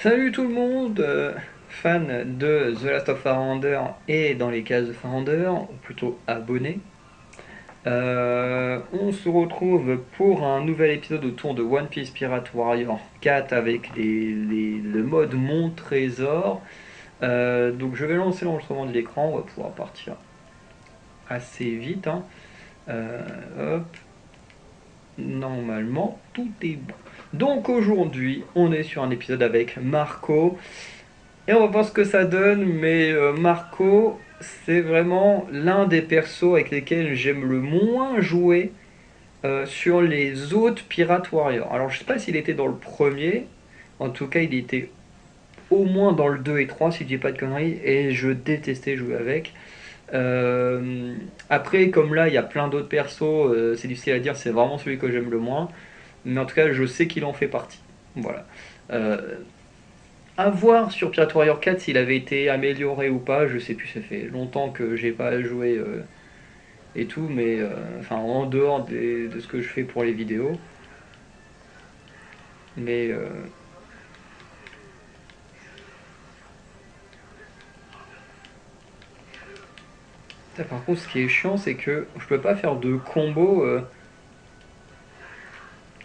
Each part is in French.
Salut tout le monde, fan de The Last of Farander et dans les cases de Farander, ou plutôt abonné. On se retrouve pour un nouvel épisode autour de One Piece Pirate Warrior 4 avec le mode Mon Trésor. Donc je vais lancer l'enregistrement de l'écran, on va pouvoir partir assez vite, hein. Hop, normalement tout est bon. Donc aujourd'hui on est sur un épisode avec Marco. Et on va voir ce que ça donne, mais Marco, c'est vraiment l'un des persos avec lesquels j'aime le moins jouer sur les autres Pirate Warriors. Alors je sais pas s'il était dans le premier, en tout cas il était au moins dans le 2 et 3 si je dis pas de conneries, et je détestais jouer avec. Euh, Après, comme là il y a plein d'autres persos, c'est difficile à dire, c'est vraiment celui que j'aime le moins, mais en tout cas je sais qu'il en fait partie. Voilà. Euh, À voir sur Pirate Warrior 4 s'il avait été amélioré ou pas, je sais plus, ça fait longtemps que j'ai pas joué et tout, mais enfin en dehors de ce que je fais pour les vidéos. Mais par contre, ce qui est chiant, c'est que je peux pas faire de combo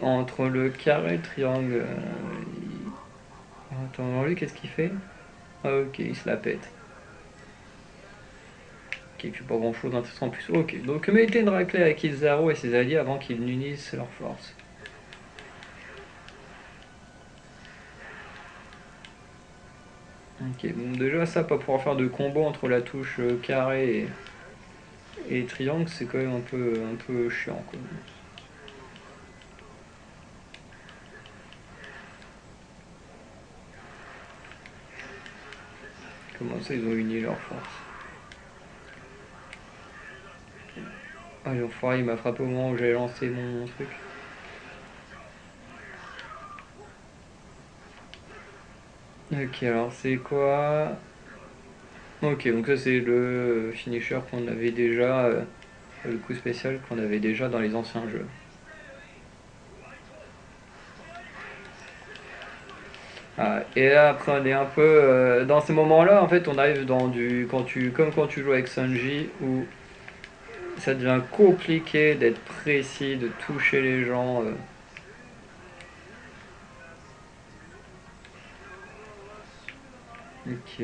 entre le carré et le triangle. Attends, lui, qu'est-ce qu'il fait? Ah, ok, il se la pète. Ok, il fait pas grand chose d'intéressant en plus. Ok, donc mettez une raclée avec Kizaru et ses alliés avant qu'ils n'unissent leurs forces. Ok, bon, déjà ça, pas pouvoir faire de combo entre la touche carré et triangle, c'est quand même un peu chiant, quoi. Comment ça, ils ont uni leurs forces? Ah, l'enfoiré, il m'a frappé au moment où j'avais lancé mon truc. Ok, alors c'est quoi? Ok, donc ça c'est le finisher qu'on avait déjà, le coup spécial qu'on avait déjà dans les anciens jeux. Ah, et là après on est un peu dans ces moments-là en fait on arrive dans du comme quand tu joues avec Sanji où ça devient compliqué d'être précis, de toucher les gens. Ok.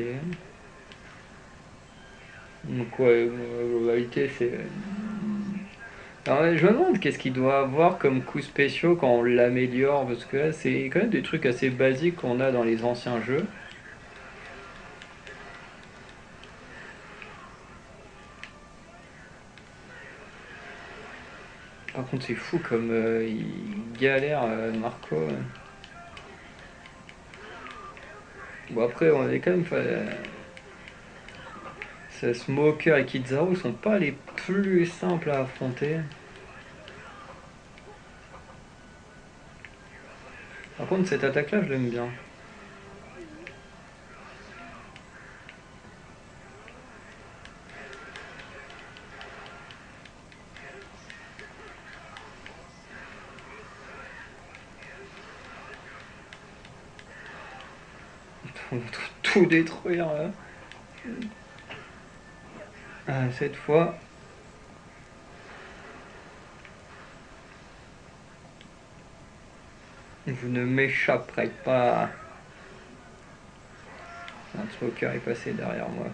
Donc ouais, la globalité c'est. Alors, ouais, je me demande qu'est-ce qu'il doit avoir comme coups spéciaux quand on l'améliore, parce que là c'est quand même des trucs assez basiques qu'on a dans les anciens jeux. Par contre c'est fou comme il galère Marco. Bon après on est quand même. Ce Smoker et Kizaru sont pas les plus simples à affronter. Par contre cette attaque là je l'aime bien. On va tout détruire là. Ah, cette fois, vous ne m'échapperez pas. Un Smoker est passé derrière moi.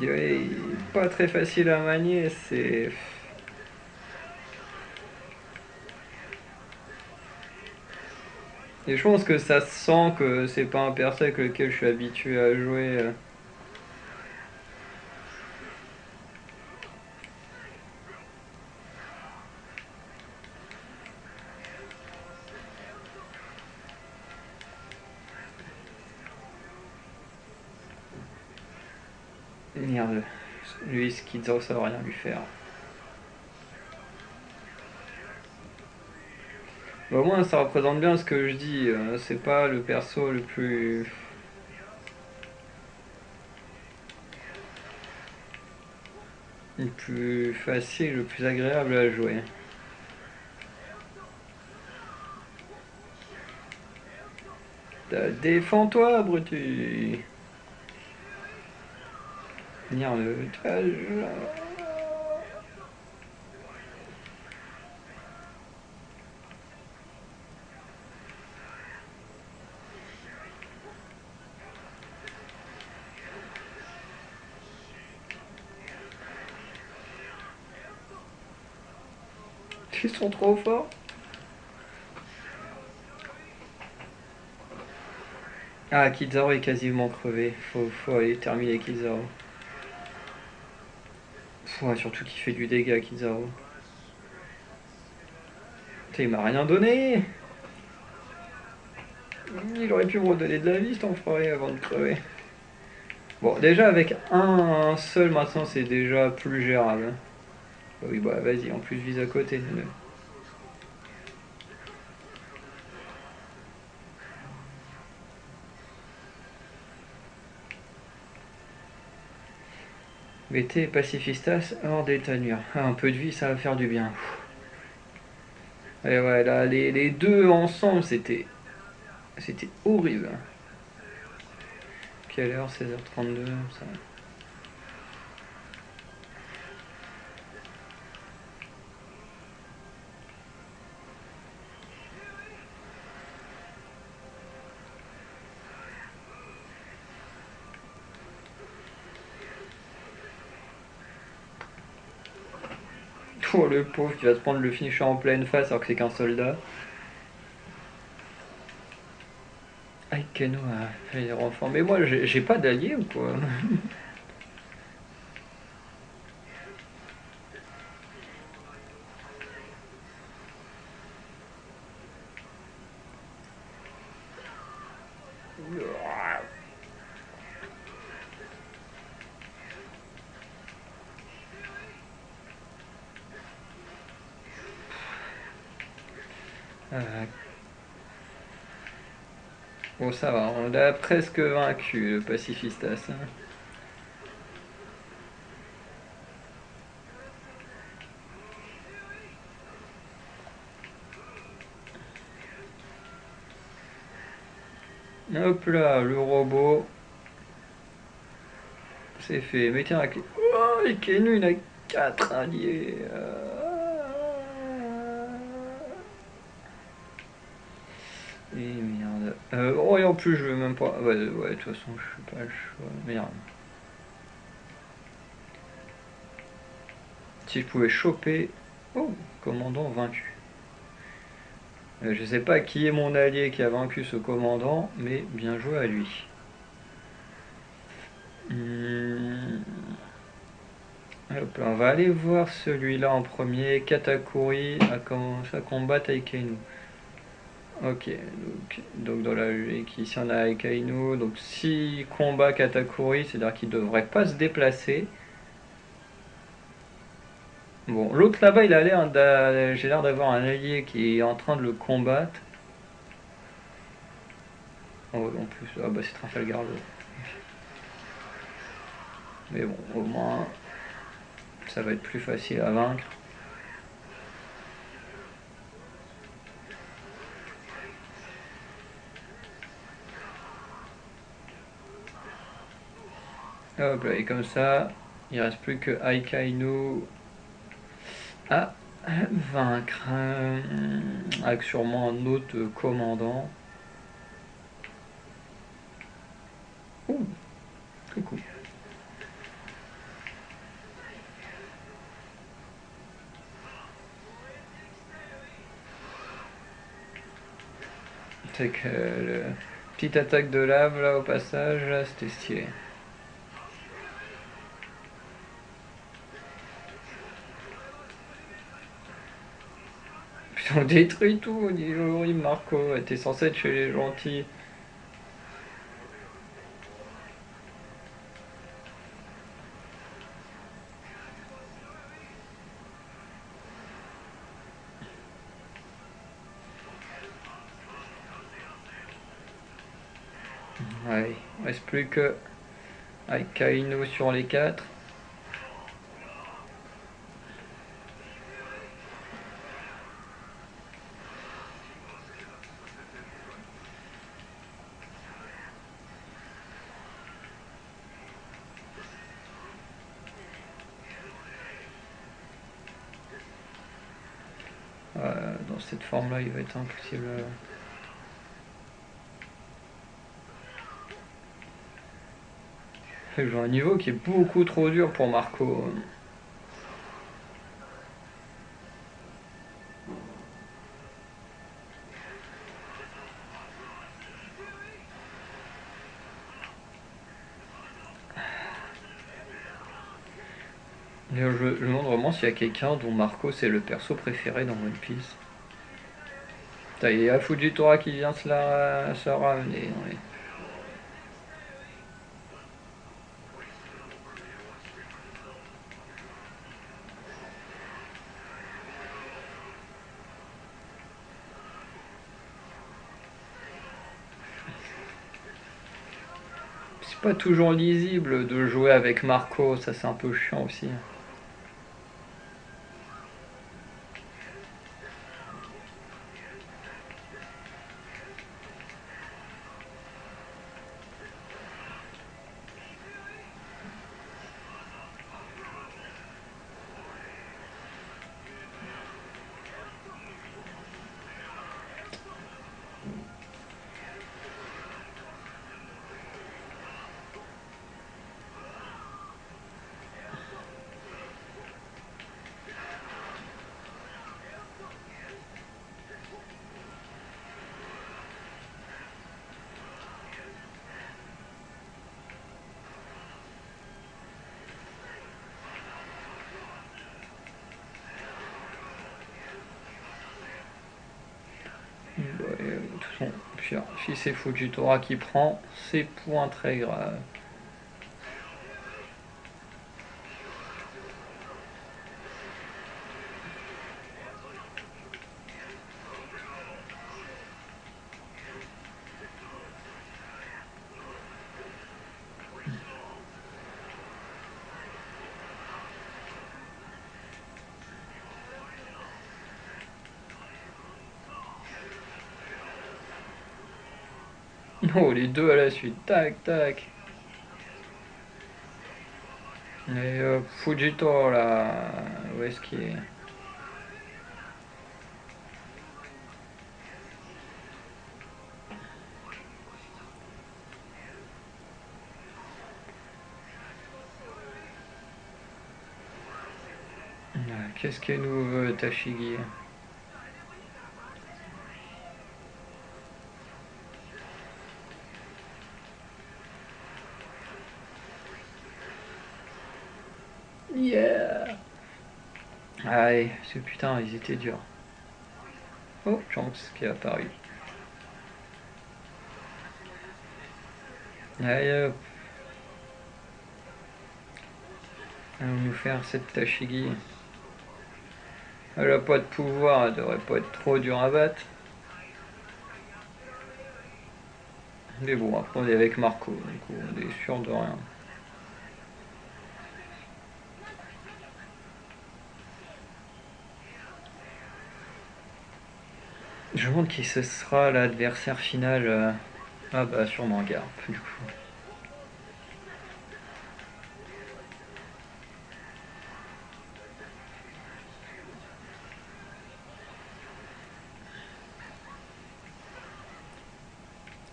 Il est pas très facile à manier, c'est. Et je pense que ça se sent que c'est pas un perso avec lequel je suis habitué à jouer. Merde. Lui, Skizzo, ça va rien lui faire. Bah, au moins, ça représente bien ce que je dis. C'est pas le perso le plus. le plus facile, le plus agréable à jouer. Défends-toi, Brutus. Venir le étage. Ils sont trop forts. Ah, Kizaru est quasiment crevé. Faut aller terminer Kizaru. Ouais, surtout qu'il fait du dégât, Kizaru. Putain, il m'a rien donné. Il aurait pu me redonner de la vie, cet enfoiré, avant de crever. Bon, déjà, avec un seul, maintenant, c'est déjà plus gérable. Bah oui, bah vas-y, en plus, vise à côté. BT et Pacifistas hors d'état de nuire. Ah, un peu de vie, ça va faire du bien. Et ouais, là, les deux ensemble, c'était horrible. Quelle heure? 16h32, ça. Oh, le pauvre qui va se prendre le finisher en pleine face alors que c'est qu'un soldat. Aikeno a fait les renforts. Mais moi, j'ai pas d'allié ou quoi? Euh, Bon, ça va, on l'a presque vaincu, le Pacifistas. Hop là, le robot. C'est fait. Mais tiens, oh, Ikenu, il a 4 alliés. Et merde. Oh, et en plus, je veux même pas. Ouais, ouais, de toute façon, je suis pas le choix. Merde. Si je pouvais choper. Oh, commandant vaincu. Je sais pas qui est mon allié qui a vaincu ce commandant, mais bien joué à lui. Hmm. Hop là, on va aller voir celui-là en premier. Katakuri a commencé à combattre Aikainu. Ok, donc dans la logique, ici on a Aikainu. Donc si combat Katakuri, c'est-à-dire qu'il devrait pas se déplacer. Bon, l'autre là-bas, il a l'air j'ai l'air d'avoir un allié qui est en train de le combattre. Oh, en plus, ah bah c'est Trafalgar Law. Mais bon, au moins, ça va être plus facile à vaincre. Hop là, et comme ça, il reste plus que Aikainu à vaincre. Avec sûrement un autre commandant. Ouh, coucou. C'est que le petite attaque de lave là au passage, là, c'était stylé. Putain, on détruit tout, on dit horrible Marco, t'es censé être chez les gentils. Ouais, il reste plus que Aikainu sur les 4. dans cette forme-là, il va être impossible. Il joue un niveau qui est beaucoup trop dur pour Marco. Je me demande vraiment s'il y a quelqu'un dont Marco c'est le perso préféré dans One Piece. Putain, il y a Fujitora qui vient se la ramener. Ouais. C'est pas toujours lisible de jouer avec Marco, ça c'est un peu chiant aussi. Bah, de toute façon, si c'est Fujitora qui prend, c'est point très grave. Oh, les deux à la suite, tac tac. Et Fujitora là, où est-ce qu'il est? Qu'est-ce qu'elle nous veut, Tashigi? Yeah! Allez, ce putain, ils étaient durs. Oh, Shanks qui est apparu. Allez hop, allons nous faire cette Tashigi. Elle a pas de pouvoir, elle devrait pas être trop dure à battre. Mais bon, après on est avec Marco, donc on est sûr de rien. Je me demande qui ce sera l'adversaire final. Ah bah sûrement Garp, du coup.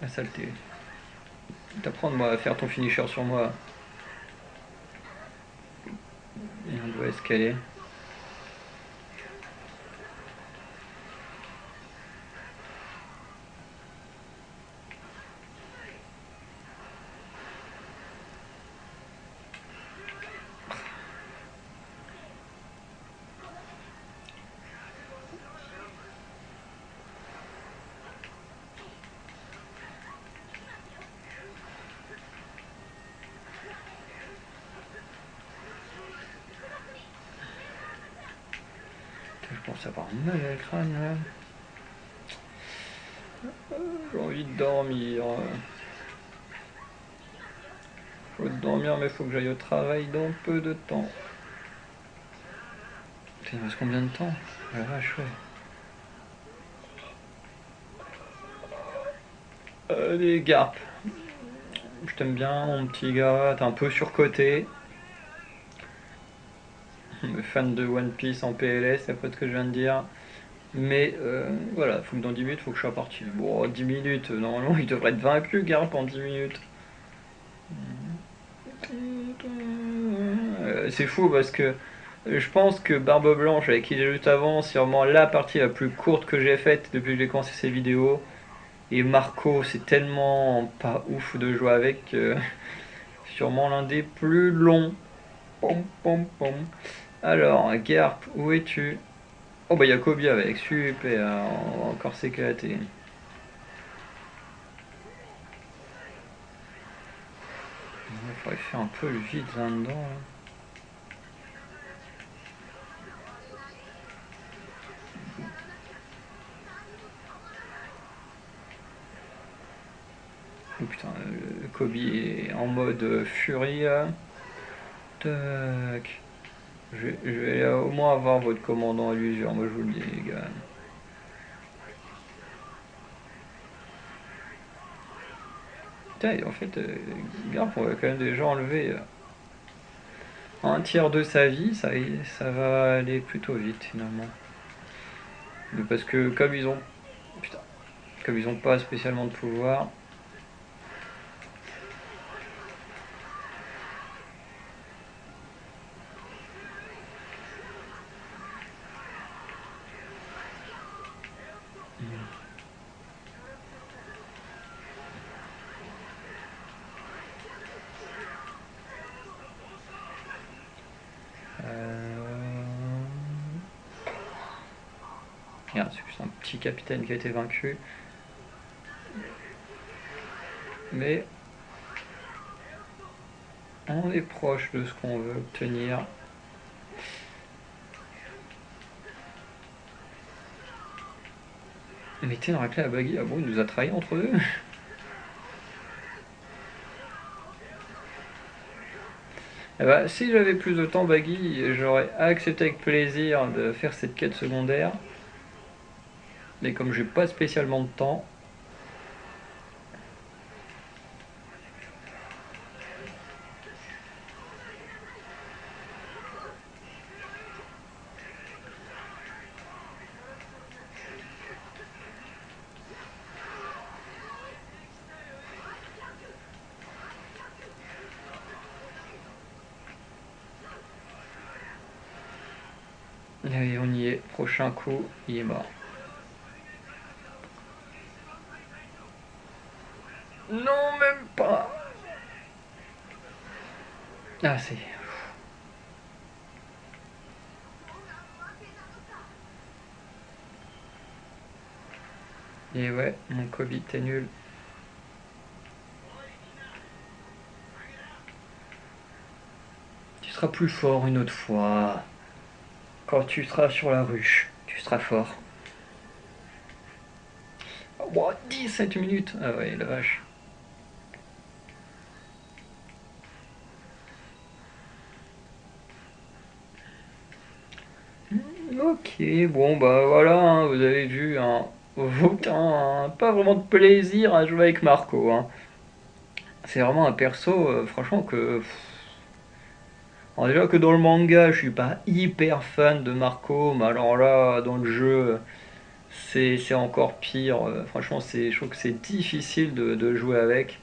La saleté. T'apprends à faire ton finisher sur moi. Et on doit escaler. Je pense avoir mal à le crâne là. J'ai envie de dormir. Faut dormir mais faut que j'aille au travail dans peu de temps. Putain, il me reste combien de temps? La vache, ouais. Allez, Garp. Je t'aime bien, mon petit gars. T'es un peu surcoté. Fan de One Piece en PLS, c'est pas ce que je viens de dire. Mais voilà, faut que dans 10 minutes, faut que je sois parti. Bon, 10 minutes, normalement, il devrait être vaincu, Garp, en 10 minutes. C'est fou parce que je pense que Barbe Blanche, avec qui j'ai juste avant, c'est vraiment la partie la plus courte que j'ai faite depuis que j'ai commencé ces vidéos. Et Marco, c'est tellement pas ouf de jouer avec que sûrement l'un des plus longs. Pom, pom, pom. Alors, Garp, où es-tu? Oh bah il y a Kobe avec, super, on va encore s'éclater. Il faudrait faire un peu le vide là-dedans. Là. Oh putain, Kobe est en mode furie. Tac. Je vais au moins avoir votre commandant à l'usure, moi je vous le dis les gars. Putain, et en fait, Garp, on va quand même déjà enlever un tiers de sa vie, ça va aller plutôt vite finalement. Mais parce que comme ils ont. Putain, comme ils ont pas spécialement de pouvoir. Euh... Regarde, c'est juste un petit capitaine qui a été vaincu. Mais on est proche de ce qu'on veut obtenir. Mettez une raclée à Baggy. Ah bon, il nous a trahi entre deux. Eh ben, si j'avais plus de temps, Baggy, j'aurais accepté avec plaisir de faire cette quête secondaire. Mais comme j'ai pas spécialement de temps. Allez, on y est. Prochain coup, il est mort. Non, même pas. Ah, c'est. Et ouais, mon Kobe, t'es nul. Tu seras plus fort une autre fois. Quand tu seras sur la ruche, tu seras fort. Oh, 17 minutes. Ah ouais, la vache. Ok, bon bah voilà, hein, vous avez vu, hein, aucun, pas vraiment de plaisir à jouer avec Marco. Hein. C'est vraiment un perso, franchement que. Alors déjà que dans le manga, je suis pas hyper fan de Marco, mais alors là, dans le jeu, c'est encore pire. Franchement, je trouve que c'est difficile de jouer avec.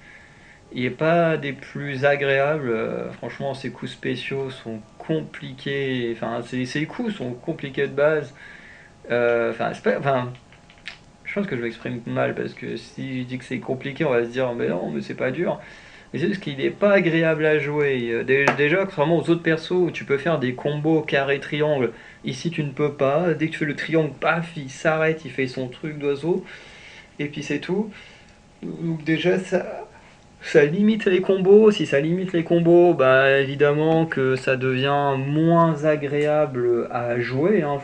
Il n'est pas des plus agréables. Franchement, ses coups spéciaux sont compliqués. Enfin, ses coups sont compliqués de base. Enfin, enfin, je pense que je m'exprime mal parce que si je dis que c'est compliqué, on va se dire, mais non, mais c'est pas dur. Mais c'est juste qu'il n'est pas agréable à jouer. Déjà, contrairement aux autres persos où tu peux faire des combos carré-triangle, ici tu ne peux pas. Dès que tu fais le triangle, paf, il s'arrête, il fait son truc d'oiseau, et puis c'est tout. Donc déjà, ça limite les combos. Si ça limite les combos, bah évidemment que ça devient moins agréable à jouer. Hein.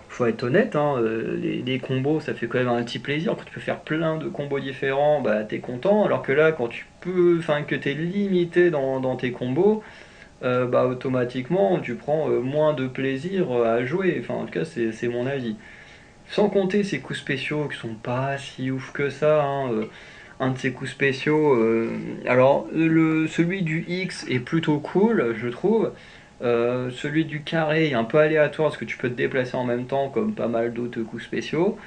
Faut être honnête, hein, les combos, ça fait quand même un petit plaisir. Quand tu peux faire plein de combos différents, bah t'es content. Alors que là, quand tu peux, enfin que t'es limité dans tes combos, bah automatiquement tu prends moins de plaisir à jouer. Enfin, en tout cas, c'est mon avis. Sans compter ces coups spéciaux qui sont pas si ouf que ça. Hein, un de ces coups spéciaux, alors celui du X est plutôt cool, je trouve. Celui du carré est un peu aléatoire parce que tu peux te déplacer en même temps comme pas mal d'autres coups spéciaux.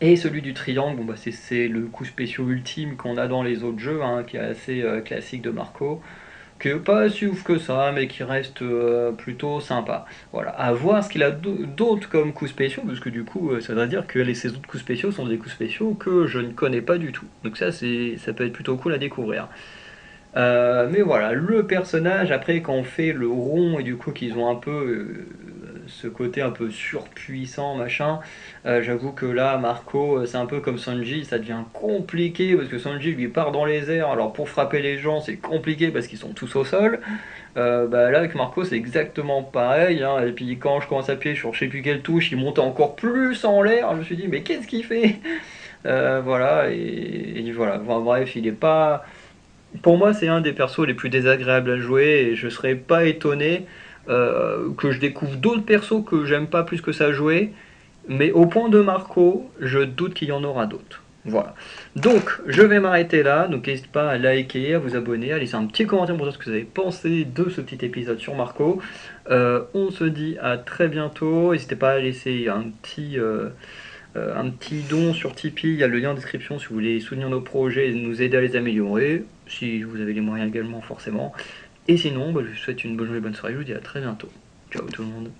Et celui du triangle, bon, bah, c'est le coup spéciaux ultime qu'on a dans les autres jeux, hein, qui est assez classique de Marco, qui est pas si ouf que ça, mais qui reste plutôt sympa. Voilà, à voir ce qu'il a d'autres comme coups spéciaux, parce que du coup, ça veut dire que ces autres coups spéciaux sont des coups spéciaux que je ne connais pas du tout. Donc ça peut être plutôt cool à découvrir. Mais voilà, le personnage, après, quand on fait le rond et du coup qu'ils ont un peu ce côté un peu surpuissant, machin, j'avoue que là, Marco, c'est un peu comme Sanji, ça devient compliqué parce que Sanji lui part dans les airs, alors pour frapper les gens, c'est compliqué parce qu'ils sont tous au sol. Bah là, avec Marco, c'est exactement pareil, hein. Et puis quand je commence à appuyer sur je sais plus quelle touche, il monte encore plus en l'air, je me suis dit, mais qu'est-ce qu'il fait? Voilà, et voilà. Enfin, bref, il est pas. Pour moi, c'est un des persos les plus désagréables à jouer et je serais pas étonné que je découvre d'autres persos que j'aime pas plus que ça jouer, mais au point de Marco, je doute qu'il y en aura d'autres. Voilà. Donc, je vais m'arrêter là. Donc, n'hésitez pas à liker, à vous abonner, à laisser un petit commentaire pour dire ce que vous avez pensé de ce petit épisode sur Marco. On se dit à très bientôt. N'hésitez pas à laisser un petit don sur Tipeee, il y a le lien en description si vous voulez soutenir nos projets et nous aider à les améliorer, si vous avez les moyens également forcément. Et sinon, bah, je vous souhaite une bonne journée, bonne soirée, je vous dis à très bientôt. Ciao tout le monde.